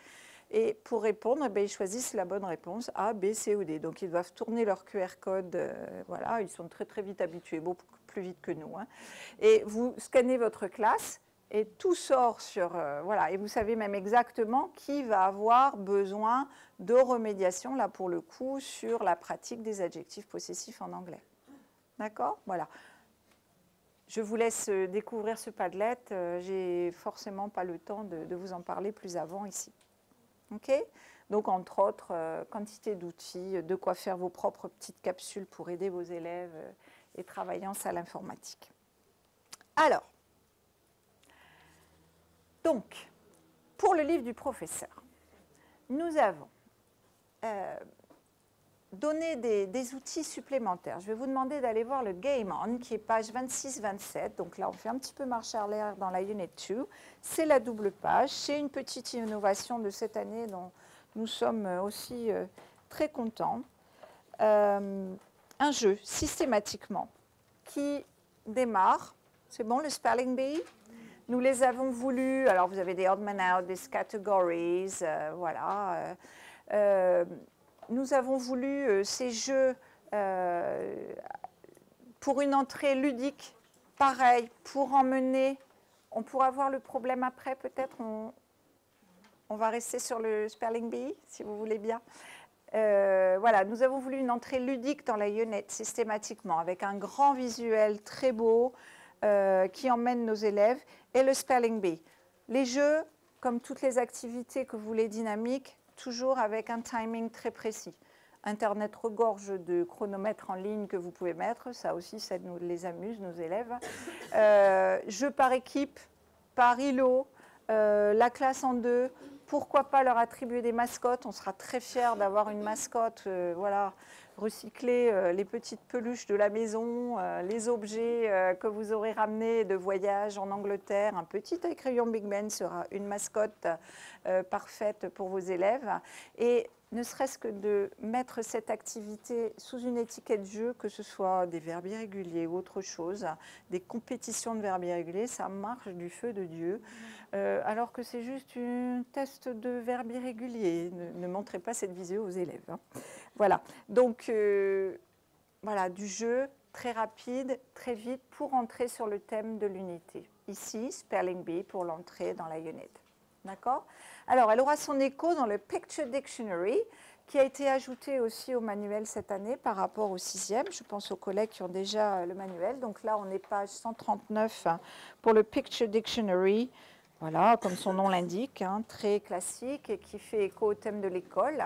A: Et pour répondre, ils choisissent la bonne réponse, A, B, C ou D. Donc ils doivent tourner leur QR code, voilà, ils sont très très vite habitués, beaucoup plus vite que nous. Hein. Et vous scannez votre classe. Et tout sort sur... voilà, et vous savez même exactement qui va avoir besoin de remédiation, là pour le coup, sur la pratique des adjectifs possessifs en anglais. D'accord? Voilà. Je vous laisse découvrir ce Padlet. J'ai forcément pas le temps de vous en parler plus avant ici. OK? Donc, entre autres, quantité d'outils, de quoi faire vos propres petites capsules pour aider vos élèves et travailler en salle informatique. Alors, donc, pour le livre du professeur, nous avons donné des outils supplémentaires. Je vais vous demander d'aller voir le Game On, qui est page 26-27. Donc là, on fait un petit peu marche arrière dans la Unit 2. C'est la double page. C'est une petite innovation de cette année dont nous sommes aussi très contents. Un jeu, systématiquement, qui démarre. C'est bon, le Spelling Bee? Nous les avons voulu, alors vous avez des odd man out, des categories, voilà. Nous avons voulu ces jeux pour une entrée ludique, pareil, pour emmener, on pourra voir le problème après peut-être, on va rester sur le Spelling Bee, si vous voulez bien. Voilà, nous avons voulu une entrée ludique dans la unit systématiquement, avec un grand visuel très beau, qui emmène nos élèves, et le Spelling Bee. Les jeux, comme toutes les activités que vous voulez dynamiques, toujours avec un timing très précis. Internet regorge de chronomètres en ligne que vous pouvez mettre, ça aussi, ça nous les amuse, nos élèves. Jeux par équipe, par îlot, la classe en 2, pourquoi pas leur attribuer des mascottes, on sera très fiers d'avoir une mascotte, voilà. recycler les petites peluches de la maison, les objets que vous aurez ramenés de voyage en Angleterre. Un petit crayon Big Ben sera une mascotte parfaite pour vos élèves. Et ne serait-ce que de mettre cette activité sous une étiquette jeu, que ce soit des verbes irréguliers ou autre chose, des compétitions de verbes irréguliers, ça marche du feu de Dieu. Alors que c'est juste un test de verbes irréguliers. Ne montrez pas cette vidéo aux élèves. Hein. Voilà, donc voilà, du jeu très rapide, très vite, pour entrer sur le thème de l'unité. Ici, Spelling Bee pour l'entrée dans la unit. D'accord? Alors, elle aura son écho dans le Picture Dictionary, qui a été ajouté aussi au manuel cette année par rapport au 6e. Je pense aux collègues qui ont déjà le manuel. Donc là, on est page 139 pour le Picture Dictionary. Voilà, comme son nom l'indique, hein, très classique et qui fait écho au thème de l'école.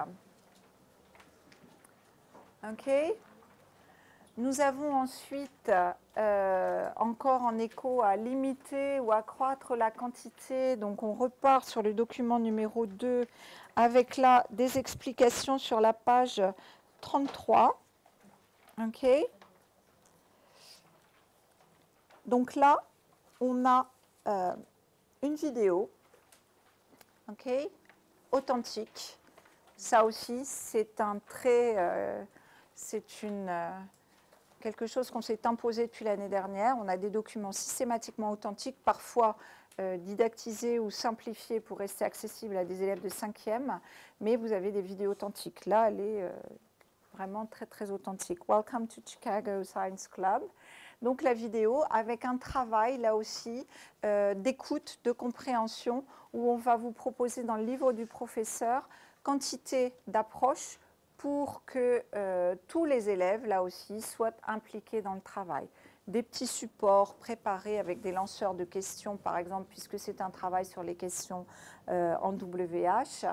A: OK. Nous avons ensuite, encore en écho à limiter ou accroître la quantité. Donc, on repart sur le document numéro 2 avec là des explications sur la page 33. OK. Donc là, on a une vidéo, OK, authentique. Ça aussi, c'est un trait, quelque chose qu'on s'est imposé depuis l'année dernière. On a des documents systématiquement authentiques, parfois didactisés ou simplifiés pour rester accessibles à des élèves de 5e, mais vous avez des vidéos authentiques. Là, elle est vraiment très, très authentique. Welcome to Chicago Science Club. Donc la vidéo avec un travail, là aussi, d'écoute, de compréhension, où on va vous proposer dans le livre du professeur quantité d'approches pour que tous les élèves, là aussi, soient impliqués dans le travail. Des petits supports préparés avec des lanceurs de questions, par exemple, puisque c'est un travail sur les questions en WH,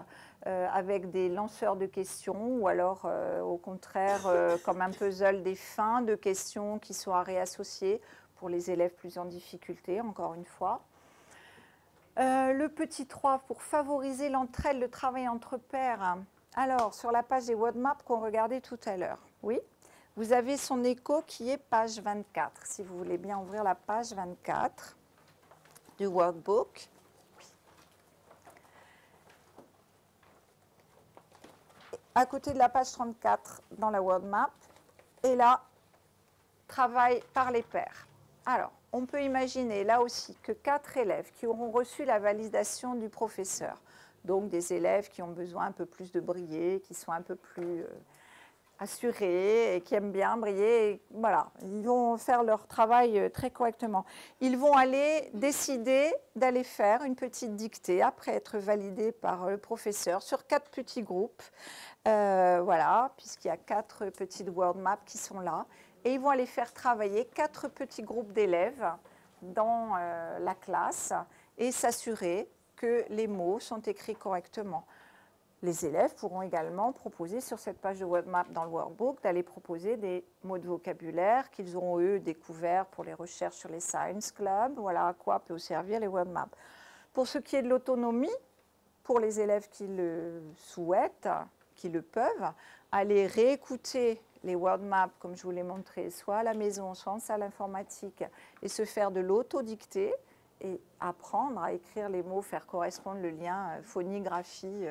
A: avec des lanceurs de questions, ou alors, au contraire, comme un puzzle, des fins de questions qui sont à réassocier pour les élèves plus en difficulté, encore une fois. Le petit 3, pour favoriser l'entraide, le travail entre pairs. Alors, sur la page des WordMap qu'on regardait tout à l'heure, oui, vous avez son écho qui est page 24. Si vous voulez bien ouvrir la page 24 du workbook. À côté de la page 34 dans la WordMap, et là, travail par les pairs. Alors, on peut imaginer là aussi que 4 élèves qui auront reçu la validation du professeur, donc des élèves qui ont besoin un peu plus de briller, qui sont un peu plus assurés et qui aiment bien briller, et voilà, ils vont faire leur travail très correctement. Ils vont aller décider d'aller faire une petite dictée après être validés par le professeur sur 4 petits groupes, voilà, puisqu'il y a 4 petites world maps qui sont là, et ils vont aller faire travailler 4 petits groupes d'élèves dans la classe et s'assurer que les mots sont écrits correctement. Les élèves pourront également proposer sur cette page de WordMap dans le workbook d'aller proposer des mots de vocabulaire qu'ils auront eux découverts pour les recherches sur les Science Club. Voilà à quoi peut servir les WordMap. Pour ce qui est de l'autonomie, pour les élèves qui le souhaitent, qui le peuvent, aller réécouter les WordMap comme je vous l'ai montré, soit à la maison, soit en salle informatique, et se faire de l'autodictée et apprendre à écrire les mots, faire correspondre le lien phonie-graphie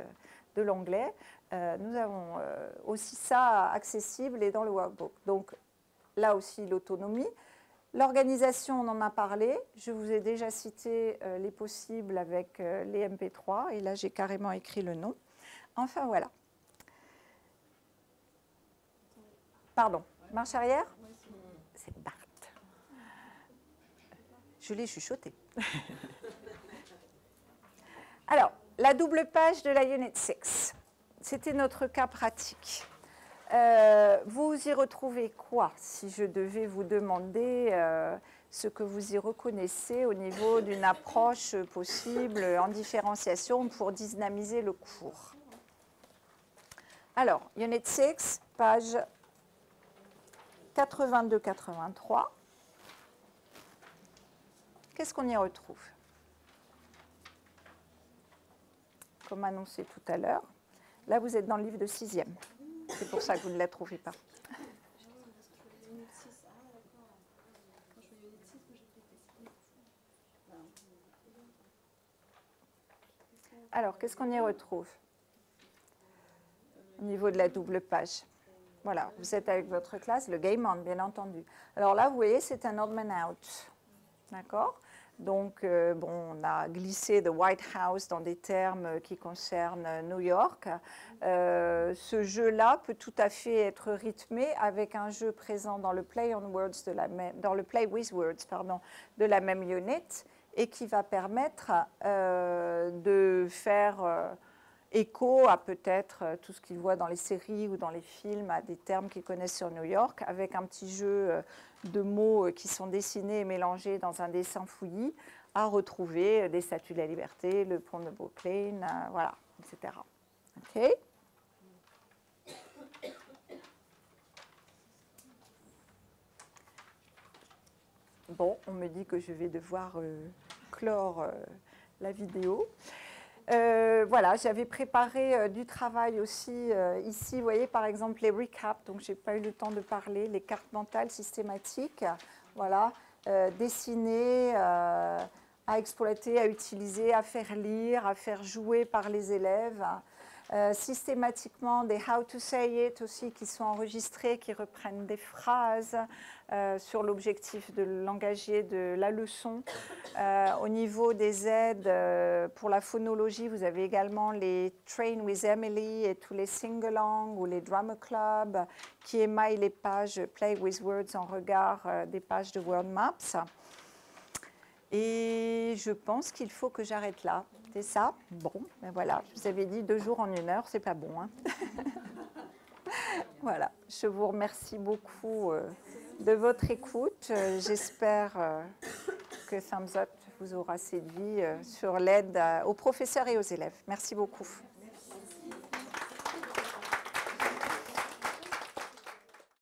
A: de l'anglais. Nous avons aussi ça accessible et dans le workbook. Donc là aussi l'autonomie. L'organisation, on en a parlé. Je vous ai déjà cité les possibles avec les MP3 et là j'ai carrément écrit le nom. Enfin voilà. Pardon, marche arrière? C'est Bart. Je l'ai chuchoté. Alors, la double page de la Unit 6, c'était notre cas pratique. Vous y retrouvez quoi si je devais vous demander ce que vous y reconnaissez au niveau d'une approche possible en différenciation pour dynamiser le cours? Alors, Unit 6, page 82-83. Qu'est-ce qu'on y retrouve? Comme annoncé tout à l'heure, là vous êtes dans le livre de 6e. C'est pour ça que vous ne la trouvez pas. Alors, qu'est-ce qu'on y retrouve au niveau de la double page? Voilà, vous êtes avec votre classe, le Game On, bien entendu. Alors là, vous voyez, c'est un odd man out. D'accord? Donc, bon, on a glissé The White House dans des termes qui concernent New York. Ce jeu-là peut tout à fait être rythmé avec un jeu présent dans le Play on Words dans le Play with Words, pardon, de la même unit, et qui va permettre de faire écho à peut-être tout ce qu'ils voient dans les séries ou dans les films, à des termes qu'ils connaissent sur New York, avec un petit jeu de mots qui sont dessinés et mélangés dans un dessin fouillis, à retrouver des statues de la liberté, le pont de Brooklyn, voilà, etc. OK ? Bon, on me dit que je vais devoir clore la vidéo. Voilà, j'avais préparé du travail aussi ici. Vous voyez, par exemple, les recaps, donc je n'ai pas eu le temps de parler, les cartes mentales systématiques, voilà, dessinées, à exploiter, à utiliser, à faire lire, à faire jouer par les élèves. Systématiquement des how to say it aussi qui sont enregistrés, qui reprennent des phrases sur l'objectif de l'engager de la leçon. Au niveau des aides pour la phonologie, vous avez également les Train with Emily et tous les sing-along ou les drama club qui émaillent les pages Play with Words en regard des pages de Word Maps. Et je pense qu'il faut que j'arrête là. C'est ça? Bon, ben voilà, je vous avais dit 2 jours en 1 heure, c'est pas bon. Hein. Voilà, je vous remercie beaucoup de votre écoute. J'espère que Thumbs Up vous aura séduit sur l'aide aux professeurs et aux élèves. Merci beaucoup.